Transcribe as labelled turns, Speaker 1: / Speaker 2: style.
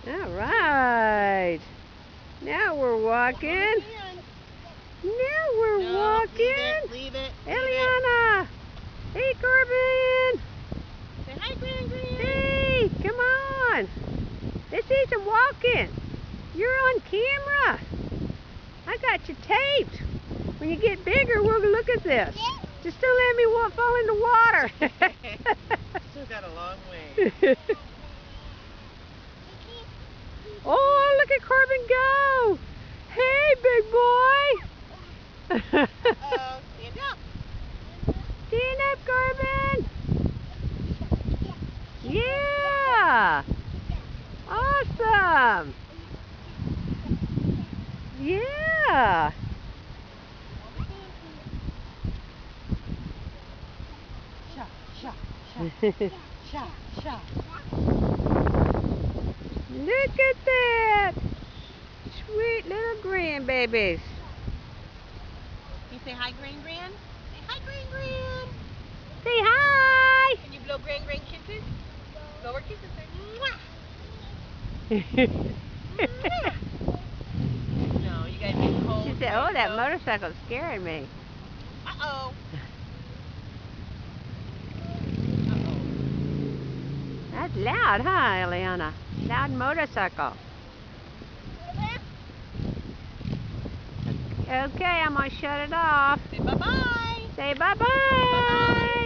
Speaker 1: All right. Now we're walking. Now we're walking.
Speaker 2: Leave it.
Speaker 1: Eliana. Hey, Corbin.
Speaker 2: Say hi, Gran Gran.
Speaker 1: Hey, come on. Let's see some walking. You're on camera. I got you taped. When you get bigger, we'll look at this. Just don't let me fall in the water.
Speaker 2: Still got a long way.
Speaker 1: Oh, look at Corbin go. Hey, big boy.
Speaker 2: Uh-oh, stand up.
Speaker 1: Stand up, Corbin. Yeah. Awesome. Yeah.
Speaker 2: Sha, sha, sha, sha.
Speaker 1: Look at that. Sweet little grandbabies.
Speaker 2: Can you say hi, Gran Gran? Say hi, Gran Gran.
Speaker 1: Say hi.
Speaker 2: Can you blow Gran Gran kisses? Blow her kisses. Say mwah. No, you guys get cold.
Speaker 1: She said, oh, that motorcycle's scaring me.
Speaker 2: Uh-oh.
Speaker 1: That's loud, huh, Eliana? Loud motorcycle. Okay, I'm going to shut it off.
Speaker 2: Say bye-bye.
Speaker 1: Say bye-bye.
Speaker 2: Bye-bye.